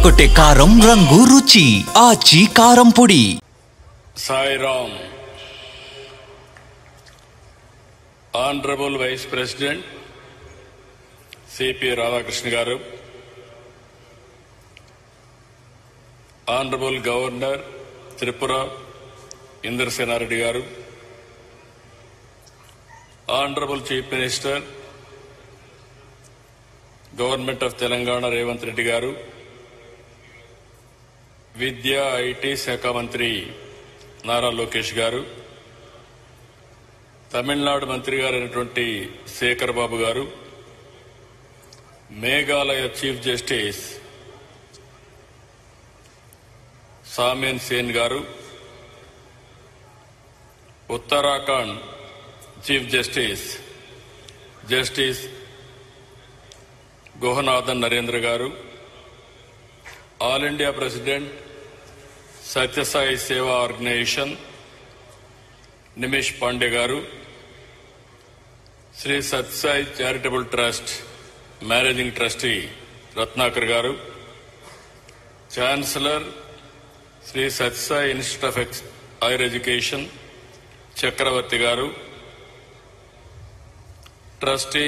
అదరగొట్టే కారం రంగు రుచి ఆచి కారం పొడి. Sairam. Honourable vice president CP Radhakrishna garu, honourable governor Tripura Indrasena Reddy garu, honourable chief minister government of Telangana Revanth Reddy garu, విద్యా ఐటీ శాఖ మంత్రి నారా లోకేష్ గారు, తమిళనాడు మంత్రి గారైనటువంటి శేఖర్ బాబు గారు, మేఘాలయ చీఫ్ జస్టిస్ సామ్యన్ సేన్ గారు, Uttarakhand chief justice justice Guhanathan Narendra గారు, ఆల్ ఇండియా ప్రెసిడెంట్ సత్యసాయి సేవా ఆర్గనైజేషన్ నిమిష్ పాండే గారు, Shri Sathya Sai charitable trust managing trustee Ratnakar గారు, chancellor Shri Sathya Sai institute of higher education Chakravarthy గారు, trustee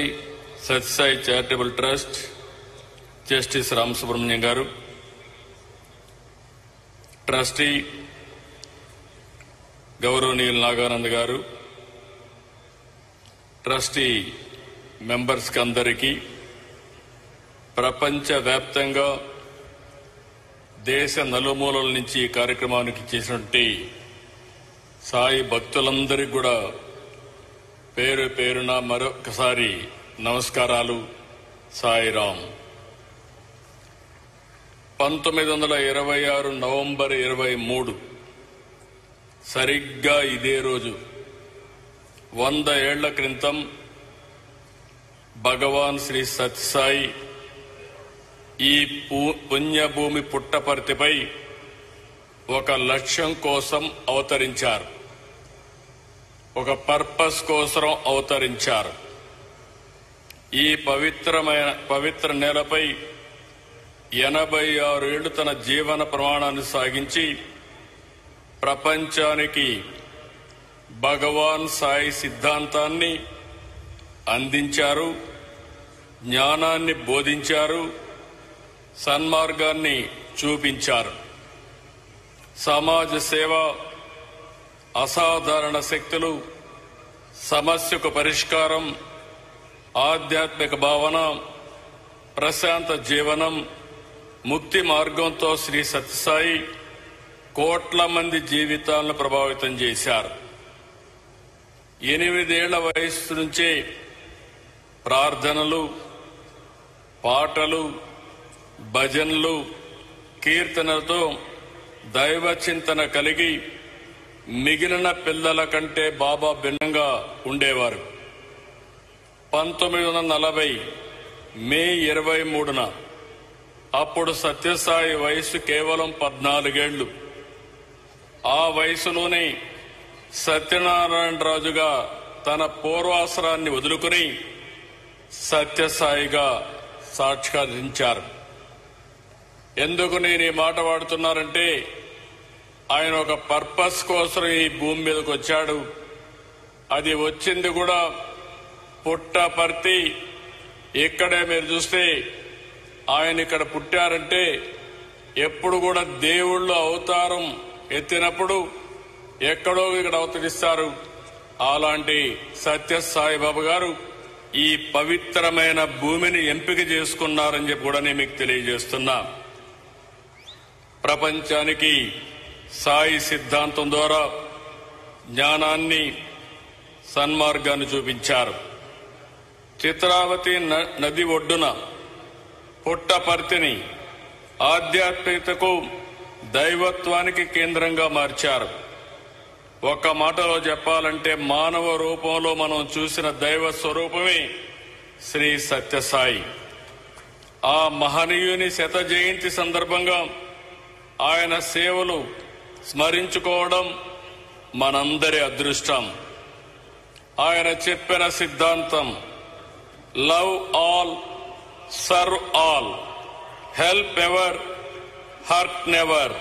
Sathya Sai charitable trust justice Ramasubramanian గారు, ట్రస్టీ గౌరవనీయులు నాగానంద్ గారు, ట్రస్టీ మెంబర్స్ కి అందరికీ, ప్రపంచవ్యాప్తంగా దేశ నలుమూలల నుంచి ఈ కార్యక్రమానికి చేసినటువంటి సాయి భక్తులందరికీ కూడా పేరు పేరున మరొకసారి నమస్కారాలు. సాయిరామ్. 1926 నవంబర్ 23 సరిగ్గా ఇదే రోజు 100 ఏళ్ల క్రితం భగవాన్ శ్రీ సత్యసాయి ఈ పుణ్యభూమి పుట్టపర్తిపై ఒక లక్ష్యం కోసం అవతరించారు, ఒక పర్పస్ కోసం అవతరించారు. ఈ పవిత్ర నేలపై 86 ఏళ్లు తన జీవన ప్రమాణాన్ని సాగించి ప్రపంచానికి భగవాన్ సాయి సిద్ధాంతాన్ని అందించారు, జ్ఞానాన్ని బోధించారు, సన్మార్గాన్ని చూపించారు. సమాజ సేవ, అసాధారణ శక్తులు, సమస్యకు పరిష్కారం, ఆధ్యాత్మిక భావన, ప్రశాంత జీవనం, ముక్తి మార్గంతో శ్రీ సత్యసాయి కోట్ల మంది జీవితాలను ప్రభావితం చేశారు. 8 ఏళ్ల వయస్సు నుంచే ప్రార్థనలు, పాటలు, భజనలు, కీర్తనలతో దైవ చింతన కలిగి మిగిలిన పిల్లల కంటే బాబా భిన్నంగా ఉండేవారు. 1940 మే 23న అప్పుడు సత్యసాయి వయస్సు కేవలం 14 ఏళ్లు. ఆ వయసులోనే సత్యనారాయణరాజుగా తన పూర్వాసరాన్ని వదులుకుని సత్యసాయిగా సాక్షాత్కరించారు. ఎందుకు నేను ఈ మాట వాడుతున్నానంటే, ఆయన ఒక పర్పస్ కోసం ఈ భూమి మీదకి వచ్చాడు. అది వచ్చింది కూడా పుట్టపర్తి. ఇక్కడే మీరు చూస్తే ఆయన ఇక్కడ పుట్టారంటే ఎప్పుడు కూడా దేవుళ్ళు అవతారం ఎత్తినప్పుడు ఎక్కడో ఇక్కడ అవతరిస్తారు. అలాంటి సత్యసాయిబాబా గారు ఈ పవిత్రమైన భూమిని ఎంపిక చేసుకున్నారని చెప్పి కూడా నేను మీకు తెలియజేస్తున్నా. ప్రపంచానికి సాయి సిద్ధాంతం ద్వారా జ్ఞానాన్ని, సన్మార్గాన్ని చూపించారు. చిత్రావతి నది ఒడ్డున పుట్టపర్తిని ఆధ్యాత్మికతకు, దైవత్వానికి కేంద్రంగా మార్చారు. ఒక్క మాటలో చెప్పాలంటే మానవ రూపంలో మనం చూసిన దైవ స్వరూపమే శ్రీ సత్యసాయి. ఆ మహనీయుని 100వ జయంతి సందర్భంగా ఆయన సేవలు స్మరించుకోవడం మనందరి అదృష్టం. ఆయన చెప్పిన సిద్ధాంతం love all, serve all, help ever, hurt never.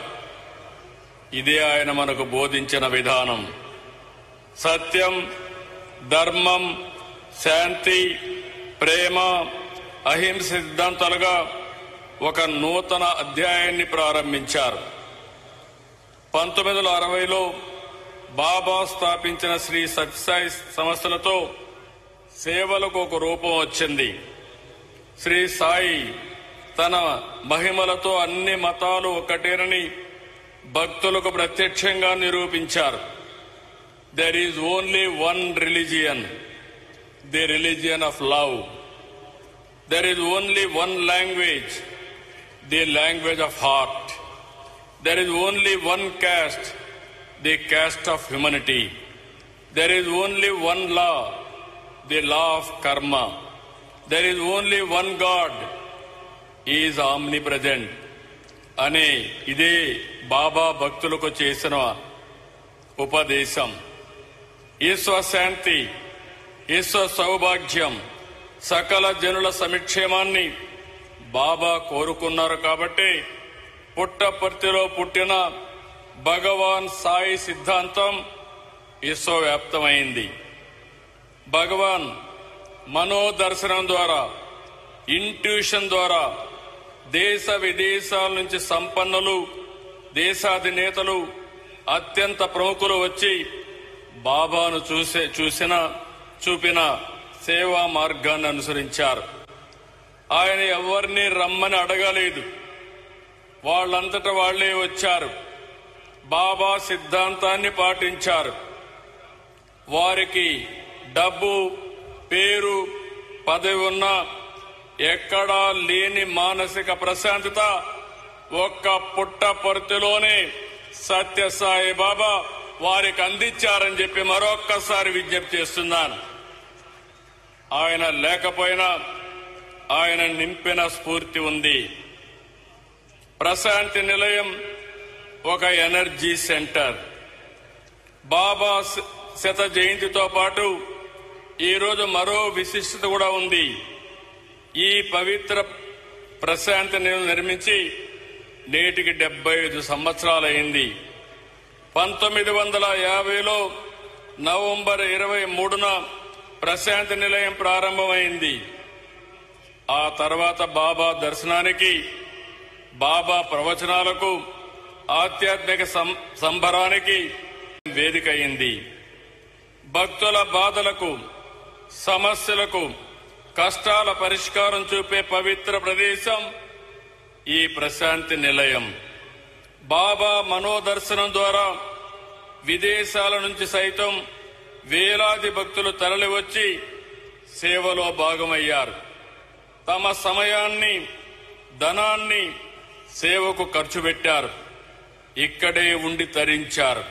ఇదే ఆయన మనకు బోధించిన విధానం. సత్యం, ధర్మం, శాంతి, ప్రేమ, అహింస సిద్ధాంతాలుగా ఒక నూతన అధ్యాయాన్ని ప్రారంభించారు. 1960లో బాబా స్థాపించిన శ్రీ సత్యసాయి సంస్థలతో సేవలకు ఒక రూపం వచ్చింది. శ్రీ సాయి తన మహిమలతో అన్ని మతాలు ఒకటేనని భక్తులకు ప్రత్యక్షంగా నిరూపించారు. There is only one religion, the religion of love. There is only one language, the language of heart. There is only one caste, the caste of humanity. There is only one law, the law of karma. There is only one God, He is omnipresent. అనే ఇదే బాబా భక్తులకు చేసిన ఉపదేశం. ఈశ్వర శాంతి, ఈశ్వర సౌభాగ్యం, సకల జనుల సమిక్షేమాన్ని బాబా కోరుకున్నారు. కాబట్టి పుట్టపర్తిలో పుట్టిన భగవాన్ సాయి సిద్ధాంతం విశ్వవ్యాప్తమైంది. భగవాన్ మనోదర్శనం ద్వారా, ఇంట్యూషన్ ద్వారా దేశ విదేశాల నుంచి సంపన్నులు, దేశాధినేతలు, అత్యంత ప్రముఖులు వచ్చి బాబాను చూపిన సేవా మార్గాన్ని అనుసరించారు. ఆయన ఎవరిని రమ్మని అడగలేదు, వాళ్ళంతట వాళ్లే వచ్చారు. బాబా సిద్ధాంతాన్ని పాటించారు. వారికి డబ్బు, పేరు, పదవి ఉన్నా ఎక్కడా లేని మానసిక ప్రశాంతత ఒక్క పుట్టపర్తిలోనే సత్యసాయి బాబా వారికి అందించారని చెప్పి మరొక్కసారి విజ్ఞప్తి చేస్తున్నాను. ఆయన లేకపోయినా ఆయన నింపిన స్ఫూర్తి ఉంది. ప్రశాంతి నిలయం ఒక ఎనర్జీ సెంటర్. బాబా శత జయంతితో పాటు ఈరోజు మరో విశిష్టత కూడా ఉంది. ఈ పవిత్ర ప్రశాంతి నిలయం నిర్మించి నేటికి 75 సంవత్సరాలైంది. 1950లో నవంబర్ 23న ప్రశాంతి నిలయం ప్రారంభమైంది. ఆ తర్వాత బాబా దర్శనానికి, బాబా ప్రవచనాలకు, ఆధ్యాత్మిక సంబరానికి వేదిక అయింది. భక్తుల బాధలకు, సమస్యలకు, కష్టాల పరిష్కారం చూపే పవిత్ర ప్రదేశం ఈ ప్రశాంతి నిలయం. బాబా మనోదర్శనం ద్వారా విదేశాల నుంచి సైతం వేలాది భక్తులు తరలివచ్చి సేవలో భాగమయ్యారు. తమ సమయాన్ని, ధనాన్ని సేవకు ఖర్చు పెట్టారు. ఇక్కడే ఉండి తరించారు.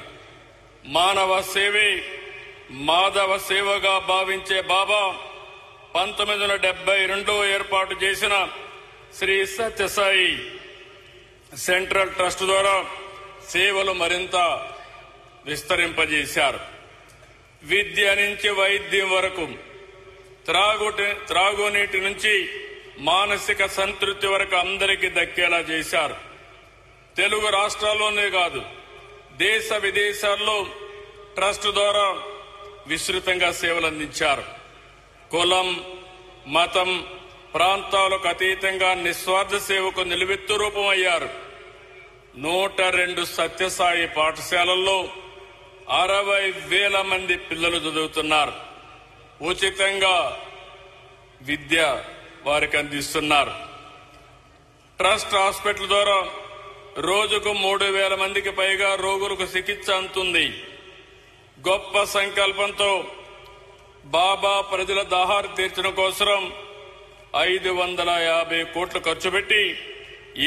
మానవ సేవే మాధవ సేవగా భావించే బాబా 1972 ఏర్పాటు చేసిన శ్రీ సత్యసాయి సెంట్రల్ ట్రస్ట్ ద్వారా సేవలు మరింత విస్తరింపజేశారు. విద్య నుంచి వైద్యం వరకు, త్రాగునీటి నుంచి మానసిక సంతృప్తి వరకు అందరికీ దక్కేలా చేశారు. తెలుగు రాష్ట్రాల్లోనే కాదు, దేశ విదేశాల్లో ట్రస్ట్ ద్వారా విస్తృతంగా సేవలు అందించారు. కులం, మతం, ప్రాంతాలకు అతీతంగా నిస్వార్థ సేవకు నిలువెత్తు రూపమయ్యారు. 102 సత్యసాయి పాఠశాలల్లో 60,000 మంది పిల్లలు చదువుతున్నారు. ఉచితంగా విద్య వారికి అందిస్తున్నారు. ట్రస్ట్ హాస్పిటల్ ద్వారా రోజుకు 3,000 మందికి పైగా రోగులకు చికిత్స అందుతుంది. గొప్ప సంకల్పంతో బాబా ప్రజల దాహార్తి తీర్చడం కోసం 550 కోట్లు ఖర్చు పెట్టి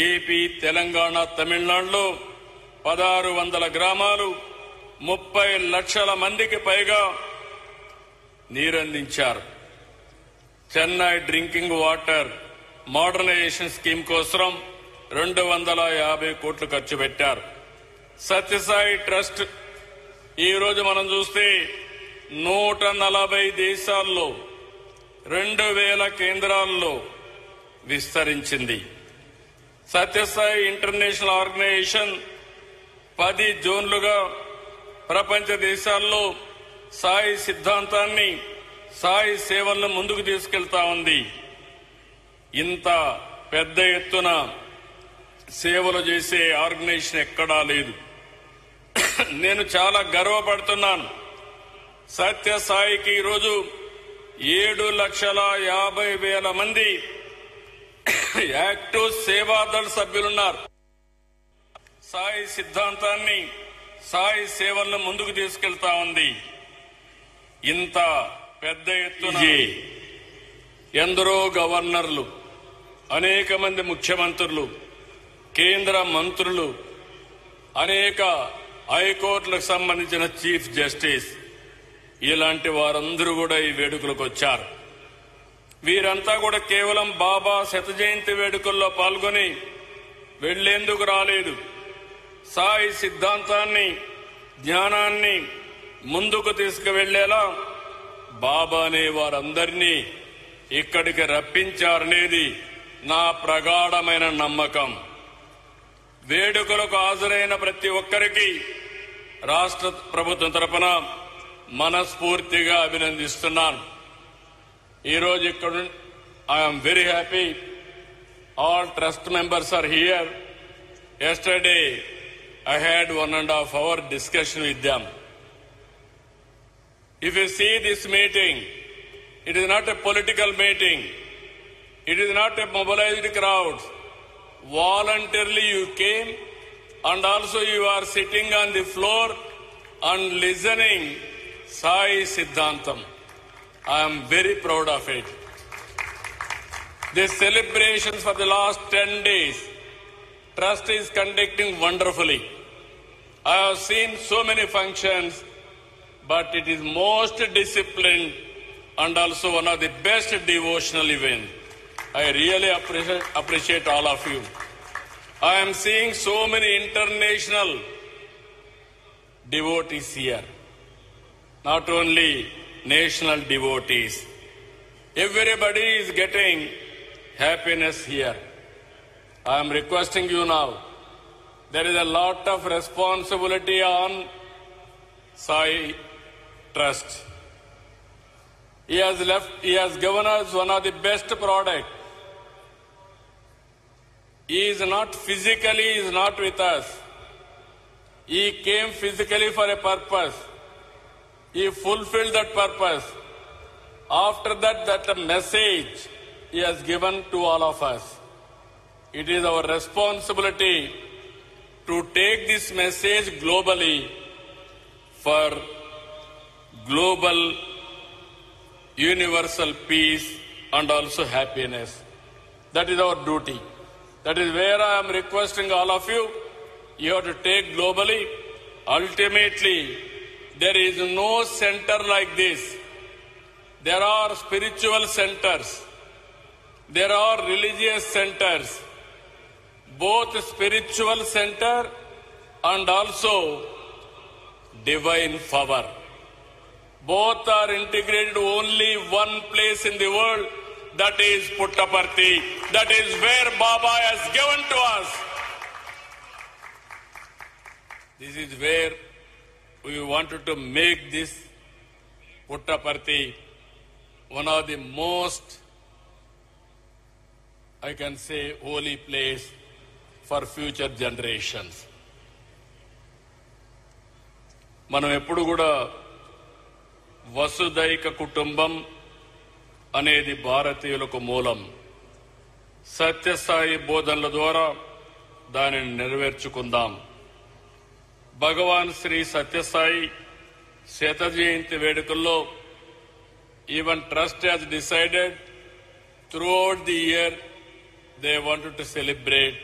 ఏపీ, తెలంగాణ, తమిళనాడులో 1600 గ్రామాలు, 30 లక్షల మందికి పైగా నీరందించారు. Chennai drinking water modernisation scheme కోసం 250 కోట్లు ఖర్చు పెట్టారు. సత్యసాయి ట్రస్ట్ ఈ రోజు మనం చూస్తే 140 దేశాల్లో 2000 కేంద్రాల్లో విస్తరించింది. సత్యసాయి ఇంటర్నేషనల్ ఆర్గనైజేషన్ 10 జోన్లుగా ప్రపంచ దేశాల్లో సాయి సిద్ధాంతాన్ని, సాయి సేవలను ముందుకు తీసుకెళ్తా ఉంది. ఇంత పెద్ద ఎత్తున సేవలు చేసే ఆర్గనైజేషన్ ఎక్కడా లేదు. నేను చాలా గర్వపడుతున్నాను. సత్యసాయికి ఈరోజు 7,50,000 మంది యాక్టివ్ సేవాదళ సభ్యులున్నారు. సాయి సిద్ధాంతాన్ని, సాయి సేవలను ముందుకు తీసుకెళ్తా ఉంది. ఇంత పెద్ద ఎత్తున ఎందరో గవర్నర్లు, అనేక మంది ముఖ్యమంత్రులు, కేంద్ర మంత్రులు, అనేక హైకోర్టులకు సంబంధించిన చీఫ్ జస్టిస్, ఇలాంటి వారందరూ కూడా ఈ వేడుకలకు వచ్చారు. వీరంతా కూడా కేవలం బాబా శత జయంతి వేడుకల్లో పాల్గొని వెళ్లేందుకు రాలేదు. సాయి సిద్ధాంతాన్ని, జ్ఞానాన్ని ముందుకు తీసుకువెళ్లేలా బాబానే వారందరినీ ఇక్కడికి రప్పించారనేది నా ప్రగాఢమైన నమ్మకం. వేడుకలకు హాజరైన ప్రతి ఒక్కరికి రాష్ట్ర ప్రభుత్వం తరపున మనస్ఫూర్తిగా అభినందిస్తున్నాను. ఈరోజు ఇక్కడ I'm very happy. All trust members are here. Yesterday I had 1.5 hour discussion with them. If you see this meeting, it is not a political meeting. It is not a mobilized crowd. Voluntarily you came, and also you are sitting on the floor and listening Sai Siddhantam. I am very proud of it. The celebrations for the last 10 days, Trust is conducting wonderfully. I have seen so many functions, but it is most disciplined and also one of the best devotional events. I really appreciate all of you. I am seeing so many international devotees here, not only national devotees. Everybody is getting happiness here. I am requesting you now. There is a lot of responsibility on Sai Trust. He has given us one of the best products. He is not with us. He came physically for a purpose. He fulfilled that purpose. After that message he has given to all of us. It is our responsibility to take this message globally for global universal peace and also happiness. That is our duty. That is where I am requesting all of you. You have to take globally. Ultimately, there is no center like this. There are spiritual centers. There are religious centers. Both spiritual center and also divine power. Both are integrated only one place in the world, that is Puttaparthi. That is where Baba has given to us. This is where we wanted to make this Puttaparthi one of the most, I can say, holy place for future generations. మనం ఎప్పుడు కూడా వసుదైక కుటుంబం అనేది భారతీయులకు మూలం. సత్యసాయి బోధనల ద్వారా దానిని నెరవేర్చుకుందాం. భగవాన్ శ్రీ సత్యసాయి శత జయంతి వేడుకల్లో even trust has decided throughout the year they wanted to celebrate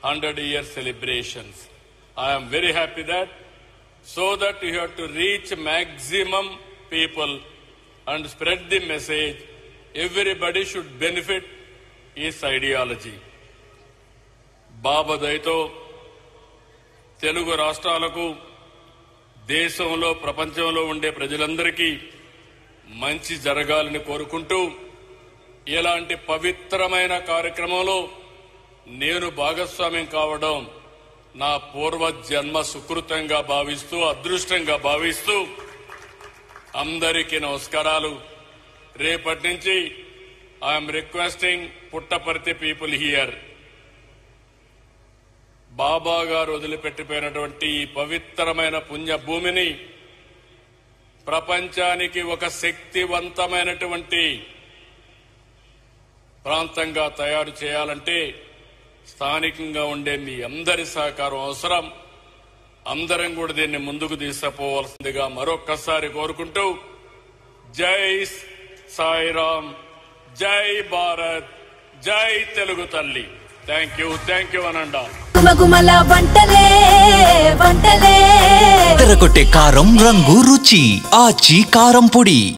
100-year celebrations. I am very happy so that you have to reach maximum people and spread the message. Everybody should benefit his ideology. బాబా దయతో తెలుగు రాష్ట్రాలకు, దేశంలో, ప్రపంచంలో ఉండే ప్రజలందరికీ మంచి జరగాలని కోరుకుంటూ, ఇలాంటి పవిత్రమైన కార్యక్రమంలో నేను భాగస్వామ్యం కావడం నా పూర్వ జన్మ సుకృతంగా భావిస్తూ, అదృష్టంగా భావిస్తూ అందరికీ నమస్కారాలు. రేపటి నుంచి I'm requesting Puttaparthi people here, Baba గారు వదిలిపెట్టిపోయినటువంటి ఈ పవిత్రమైన పుణ్య భూమిని ప్రపంచానికి ఒక శక్తివంతమైనటువంటి ప్రాంతంగా తయారు చేయాలంటే స్థానికంగా ఉండే మీ అందరి సహకారం అవసరం. అందరం కూడా దీన్ని ముందుకు తీసుకుపోవాల్సిందిగా మరొక్కసారి కోరుకుంటూ, జై సాయిరాం, జై భారత్, జై తెలుగు తల్లి. Thank you అనండా. తెరకొట్టే కారం రంగు రుచి ఆచి కారం పొడి.